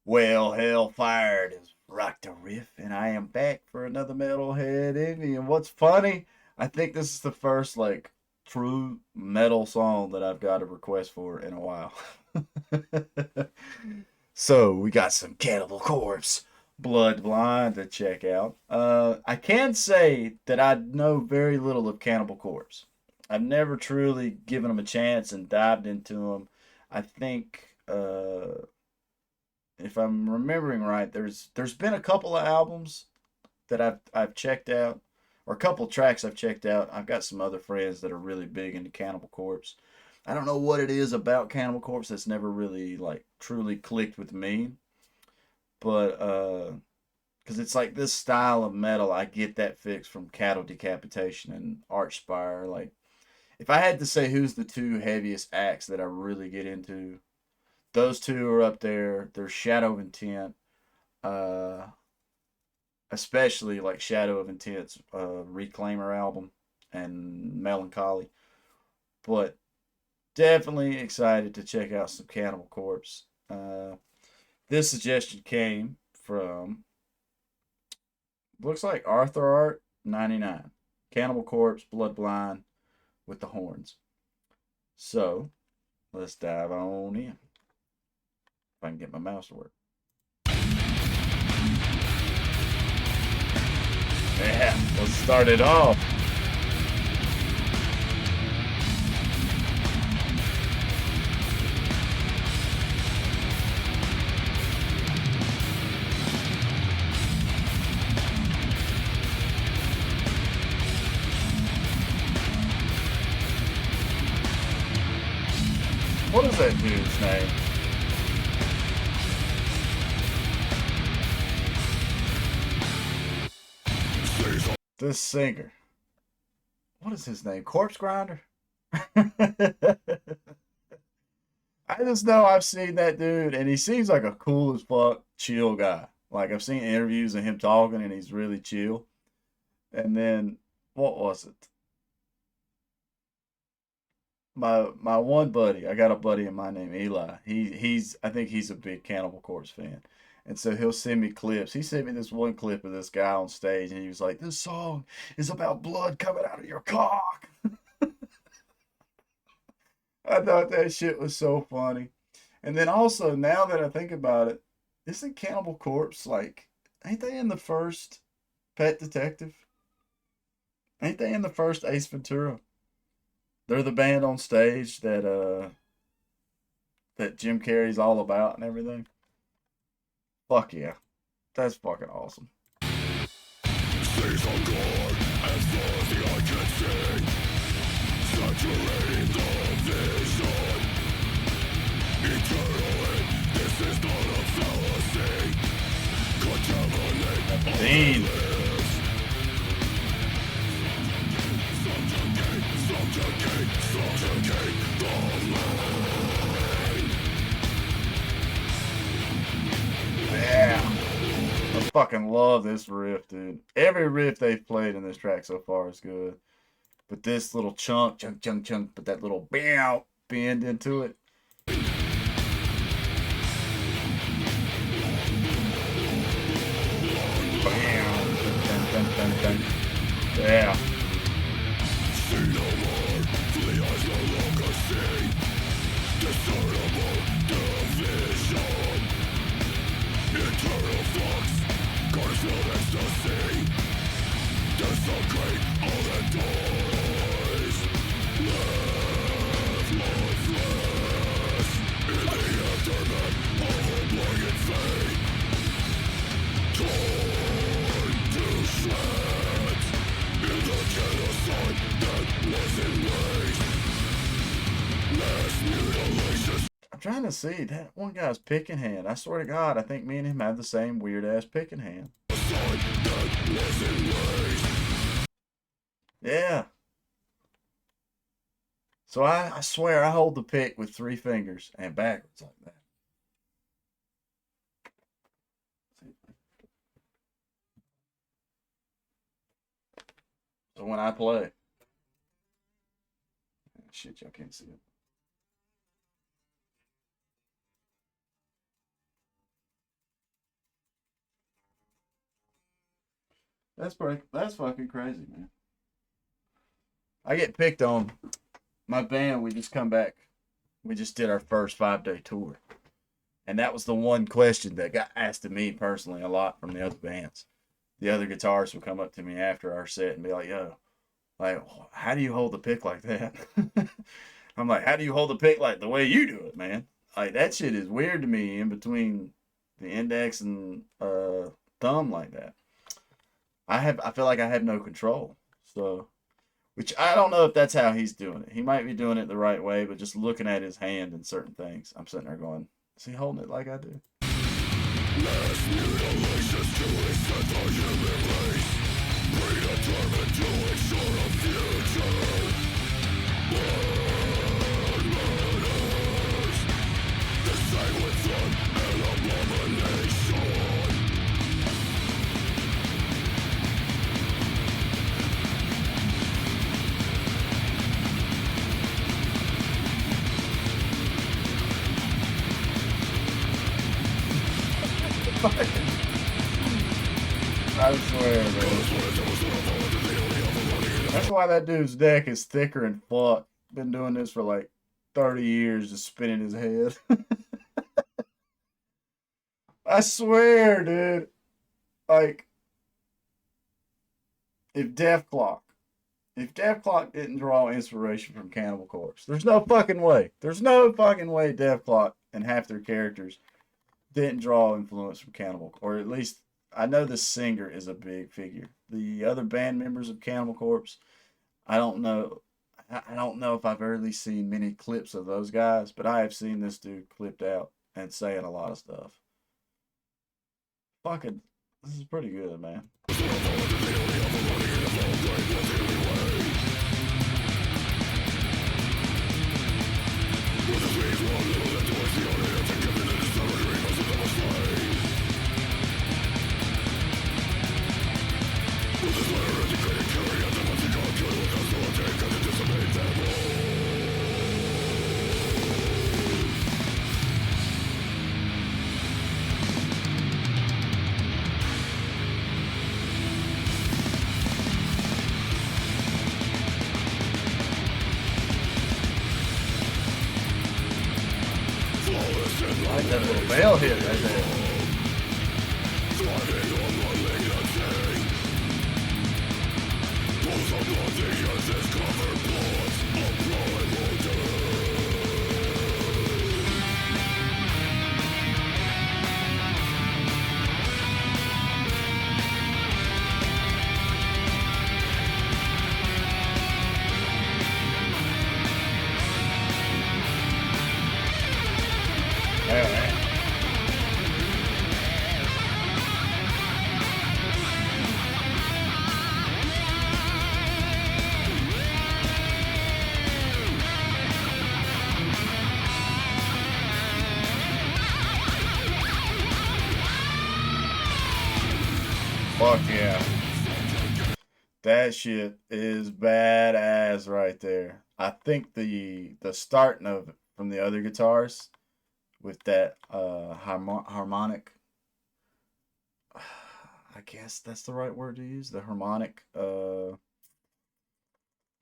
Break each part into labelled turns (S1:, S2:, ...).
S1: Well, hell fired is rock the riff, and I am back for another Metalhead Envy. And what's funny, I think this is the first like true metal song that I've got a request for in a while. So we got some Cannibal Corpse, Blood Blind to check out. I can say that I know very little of Cannibal Corpse. I've never truly given them a chance and dived into them. I think if I'm remembering right, there's been a couple of albums that I've checked out, or a couple of tracks I've checked out. I've got some other friends that are really big into Cannibal Corpse. I don't know what it is about Cannibal Corpse that's never really like truly clicked with me, but because it's like this style of metal, I get that fix from Cattle Decapitation and Archspire. Like, if I had to say who's the two heaviest acts that I really get into, those two are up there. There's Shadow of Intent, uh, especially like Shadow of Intent's Reclaimer album and Melancholy. But definitely excited to check out some Cannibal Corpse. This suggestion came from looks like Arthur Art 99, Cannibal Corpse, Bloodblind with the horns. So let's dive on in. If I can get my mouse to work. Yeah, let's start it off. What is that dude's name? This singer. What is his name? Corpse Grinder? I just know I've seen that dude, and he seems like a cool as fuck, chill guy. Like, I've seen interviews of him talking, and he's really chill. And then, what was it? My one buddy, I got a buddy of mine named Eli. He's I think he's a big Cannibal Corpse fan. And so he'll send me clips. He sent me this one clip of this guy on stage and he was like, "This song is about blood coming out of your cock." I thought that shit was so funny. And then also now that I think about it, isn't Cannibal Corpse like ain't they in the first Pet Detective? Ain't they in the first Ace Ventura? They're the band on stage that Jim Carrey's all about and everything. Fuck yeah. That's fucking awesome. Dean. Yeah. I fucking love this riff, dude. Every riff they've played in this track so far is good. But this little chunk, but that little bend into it. Bam. Dun. Yeah. I'm trying to see that one guy's picking hand. I swear to God, I think me and him have the same weird ass picking hand. Yeah. So I swear I hold the pick with 3 fingers and backwards like that. So when I play, shit, y'all can't see it. That's fucking crazy, man. I get picked on. My band, we just come back. We just did our first 5 day tour. And that was the one question that got asked to me personally a lot from the other bands. The other guitarists would come up to me after our set and be like, yo, like, how do you hold the pick like that? I'm like, how do you hold the pick like the way you do it, man? Like, that shit is weird to me in between the index and thumb like that. I feel like I have no control. So, which I don't know if that's how he's doing it. He might be doing it the right way, but just looking at his hand and certain things, I'm sitting there going, is he holding it like I do? Last mutilations to reset the human race, predetermined to ensure a future. Burn murders, the silent sun and abomination. I swear, man. That's why that dude's neck is thicker and fuck. Been doing this for like 30 years, just spinning his head. I swear, dude. Like, if Death Clock didn't draw inspiration from Cannibal Corpse, there's no fucking way. There's no fucking way Death Clock and half their characters didn't draw influence from Cannibal, or at least I know the singer is a big figure. The other band members of Cannibal Corpse, I don't know. I don't know if I've really seen many clips of those guys, but I have seen this dude clipped out and saying a lot of stuff. Fucking, this is pretty good, man. I like that little bell hit right there. Fuck yeah. That shit is badass right there. I think the starting of from the other guitars with that harmonic, I guess that's the right word to use, the harmonic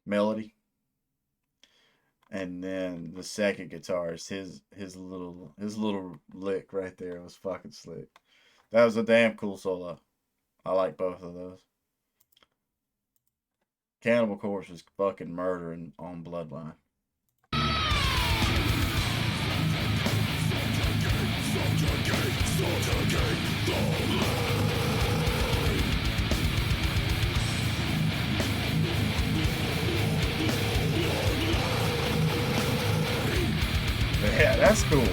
S1: melody. And then the second guitarist, his little lick right there was fucking slick. That was a damn cool solo. I like both of those. Cannibal Corpse is fucking murdering on Bloodline. Yeah, that's cool.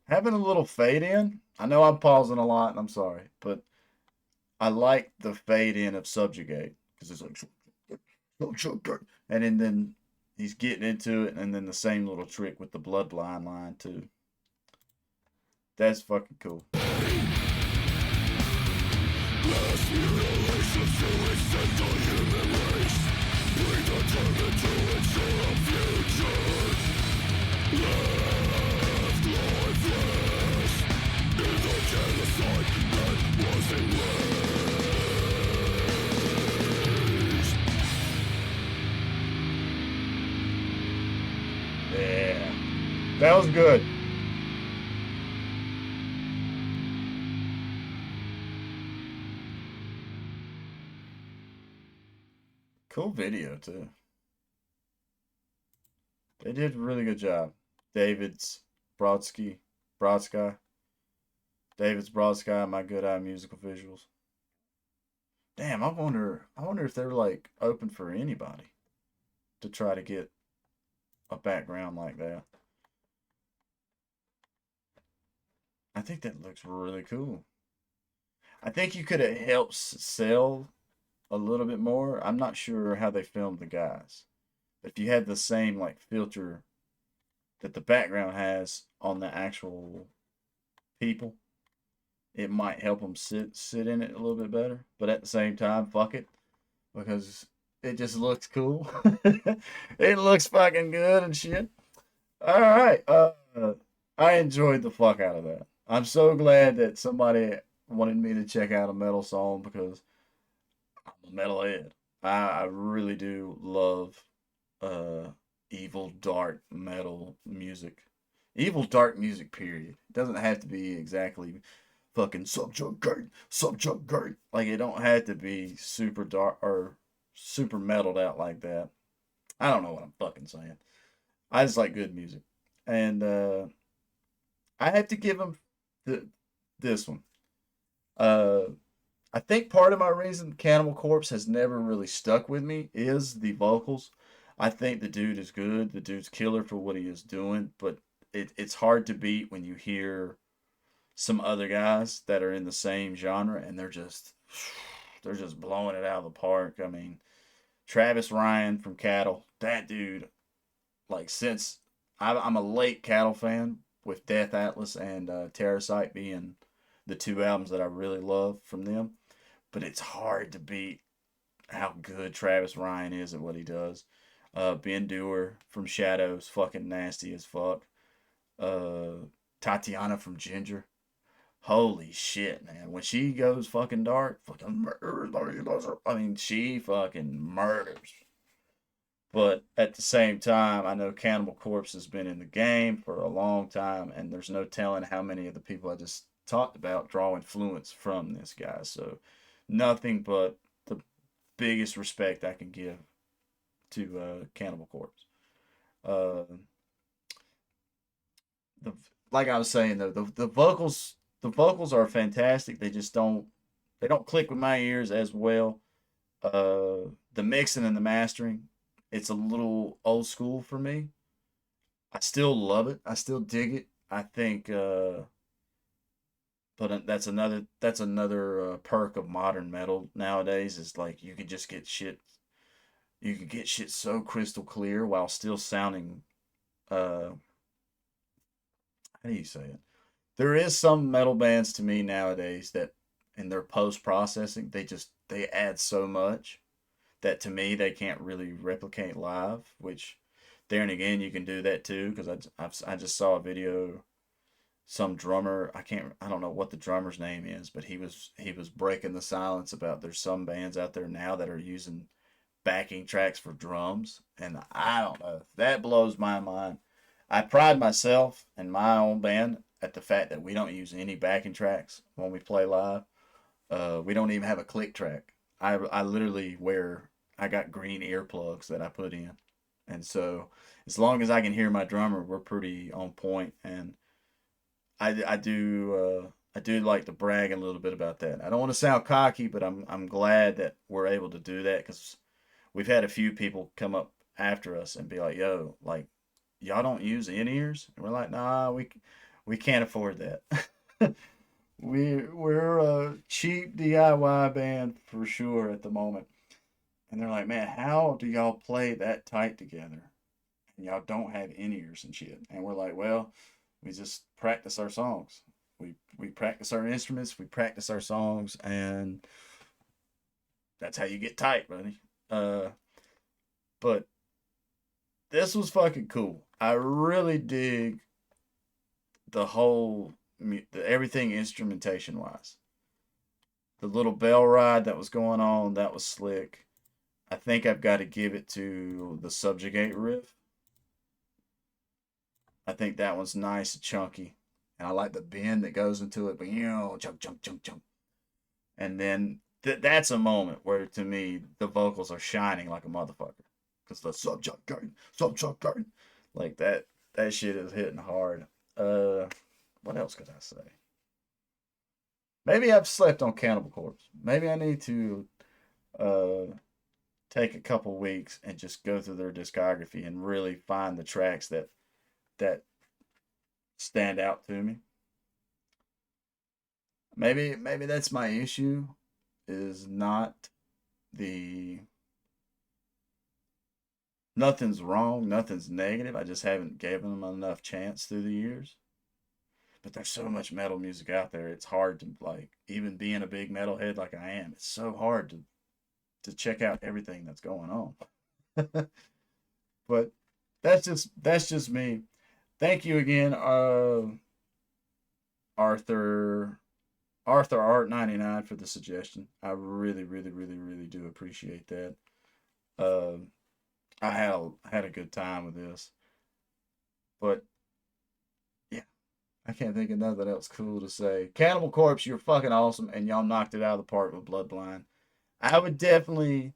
S1: Having a little fade in. I know I'm pausing a lot, and I'm sorry, but I like the fade in of Subjugate because it's like, and then he's getting into it, and then the same little trick with the Bloodline line too. That's fucking cool. That was good. Cool video too. They did a really good job. David's Brodsky, Brodsky, David's Brodsky, my good eye musical visuals. Damn, I wonder. I wonder if they're like open for anybody to try to get a background like that. I think that looks really cool. I think you could have helped sell a little bit more. I'm not sure how they filmed the guys. If you had the same like filter that the background has on the actual people, it might help them sit in it a little bit better. But at the same time, fuck it, because it just looks cool. It looks fucking good and shit. All right, I enjoyed the fuck out of that. I'm so glad that somebody wanted me to check out a metal song because I'm a metalhead. I really do love uh evil dark metal music. Evil dark music, period. It doesn't have to be exactly fucking subjugate. Like it don't have to be super dark or super metaled out like that. I don't know what I'm fucking saying. I just like good music. And I have to give him the this one. Uh I think part of my reason Cannibal Corpse has never really stuck with me is the vocals. I think the dude is good. The dude's killer for what he is doing, but it's hard to beat when you hear some other guys that are in the same genre and they're just blowing it out of the park. I mean, Travis Ryan from Cattle, that dude, like since I'm a late Cattle fan with Death Atlas and Terrasite being the two albums that I really love from them, but it's hard to beat how good Travis Ryan is at what he does. Ben Dewar from Shadows, fucking nasty as fuck. Uh, Tatiana from Ginger. Holy shit, man. When she goes fucking dark, fucking murders. I mean, she fucking murders. But at the same time, I know Cannibal Corpse has been in the game for a long time, and there's no telling how many of the people I just talked about draw influence from this guy. So, nothing but the biggest respect I can give to Cannibal Corpse. Uh, the like I was saying though, the vocals are fantastic. They don't click with my ears as well. The mixing and the mastering, it's a little old school for me. I still love it. I still dig it. I think, but that's another perk of modern metal nowadays is like you can just get shit. You can get shit so crystal clear while still sounding. How do you say it? There is some metal bands to me nowadays that in their post processing they add so much that to me they can't really replicate live. Which there and again you can do that too because I just saw a video. Some drummer I don't know what the drummer's name is, but he was breaking the silence about there's some bands out there now that are using backing tracks for drums, and I don't know, that blows my mind. I pride myself and my own band at the fact that we don't use any backing tracks when we play live. We don't even have a click track. I literally I got green earplugs that I put in, and so as long as I can hear my drummer, we're pretty on point. And I do like to brag a little bit about that. I don't want to sound cocky, but I'm glad that we're able to do that because we've had a few people come up after us and be like, "Yo, like y'all don't use in ears," and we're like, "Nah, we can't afford that." We're a cheap DIY band for sure at the moment. And they're like, "Man, how do y'all play that tight together? And y'all don't have in ears and shit." And we're like, "Well, we just practice our songs. We practice our instruments, we practice our songs, and that's how you get tight, buddy." Uh, but this was fucking cool. I really dig the whole everything instrumentation wise. The little bell ride that was going on, that was slick. I think I've got to give it to the subjugate riff. I think that one's nice and chunky. And I like the bend that goes into it. But, you know, chunk, chunk, chunk, chunk. And then that's a moment where, to me, the vocals are shining like a motherfucker. Because the subchuck gain. Like that shit is hitting hard. Uh, what else could I say? Maybe I've slept on Cannibal Corpse. Maybe I need to uh, take a couple weeks and just go through their discography and really find the tracks that stand out to me. Maybe that's my issue, is not the nothing's wrong, nothing's negative. I just haven't given them enough chance through the years. But there's so much metal music out there. It's hard to, like, even being a big metalhead like I am. It's so hard to check out everything that's going on. But that's just me. Thank you again, Arthur Arthur Art 99 for the suggestion. I really, really, really, really do appreciate that. Uh, I had a good time with this, but yeah, I can't think of nothing else cool to say. Cannibal Corpse, you're fucking awesome, and y'all knocked it out of the park with Bloodblind. I would definitely,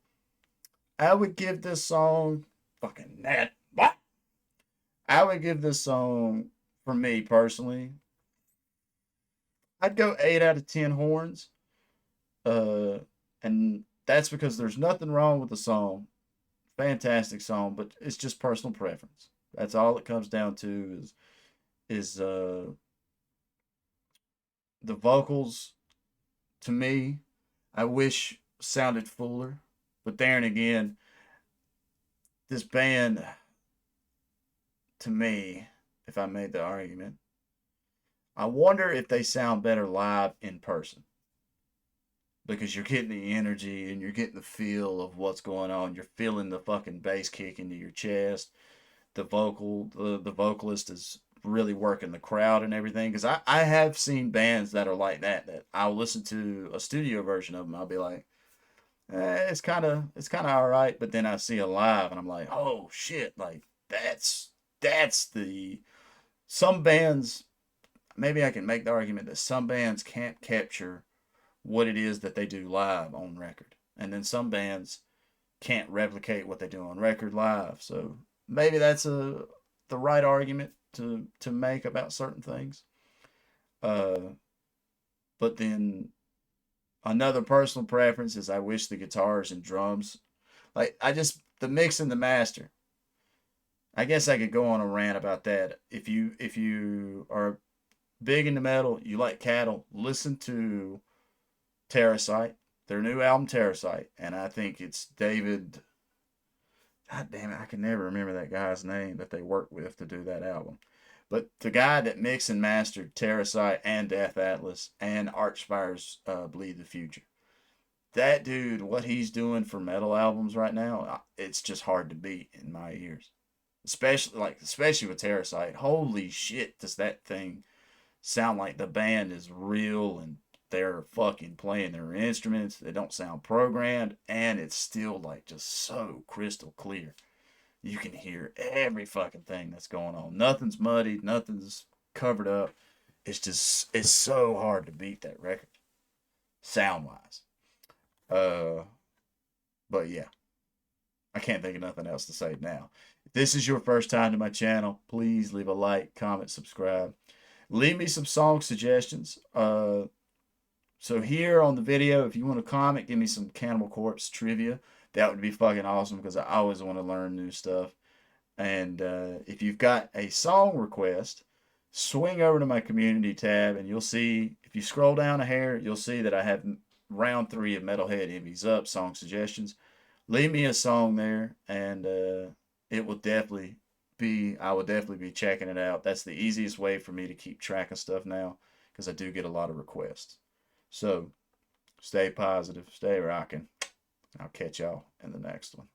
S1: I would give this song fucking that. What? I would give this song, for me personally, I'd go 8 out of 10 horns. Uh, and that's because there's nothing wrong with the song. Fantastic song, but it's just personal preference. That's all it comes down to is the vocals. To me, I wish sounded fuller, but there and again, this band, to me, if I made the argument, I wonder if they sound better live in person, because you're getting the energy and you're getting the feel of what's going on. You're feeling the fucking bass kick into your chest. The vocalist is really working the crowd and everything. Because I have seen bands that are like that I'll listen to a studio version of them. I'll be like, it's kind of all right. But then I see a live and I'm like, oh shit, like that's the some bands. Maybe I can make the argument that some bands can't capture what it is that they do live on record, and then some bands can't replicate what they do on record live. So maybe that's the right argument to make about certain things. Uh, but then another personal preference is I wish the guitars and drums, like I just the mix and the master. I guess I could go on a rant about that. If you are big into metal, you like Cattle, listen to Terrasite, their new album Terrasite, and I think it's David. God damn it, I can never remember that guy's name that they worked with to do that album. But the guy that mixed and mastered Terrasite and Death Atlas and Archfire's Bleed the Future. That dude, what he's doing for metal albums right now, it's just hard to beat in my ears. Especially with Terrasite. Holy shit, does that thing sound like the band is real and they're fucking playing their instruments. They don't sound programmed, and it's still like just so crystal clear. You can hear every fucking thing that's going on. Nothing's muddied, nothing's covered up. It's so hard to beat that record, sound wise. Uh, but yeah, I can't think of nothing else to say now. If this is your first time to my channel, please leave a like, comment, subscribe. Leave me some song suggestions. So here on the video, if you want to comment, give me some Cannibal Corpse trivia. That would be fucking awesome because I always want to learn new stuff. And if you've got a song request, swing over to my community tab and you'll see, if you scroll down a hair, you'll see that I have round 3 of Metalhead Envies up, song suggestions. Leave me a song there and it will definitely I will definitely be checking it out. That's the easiest way for me to keep track of stuff now because I do get a lot of requests. So stay positive, stay rocking. I'll catch y'all in the next one.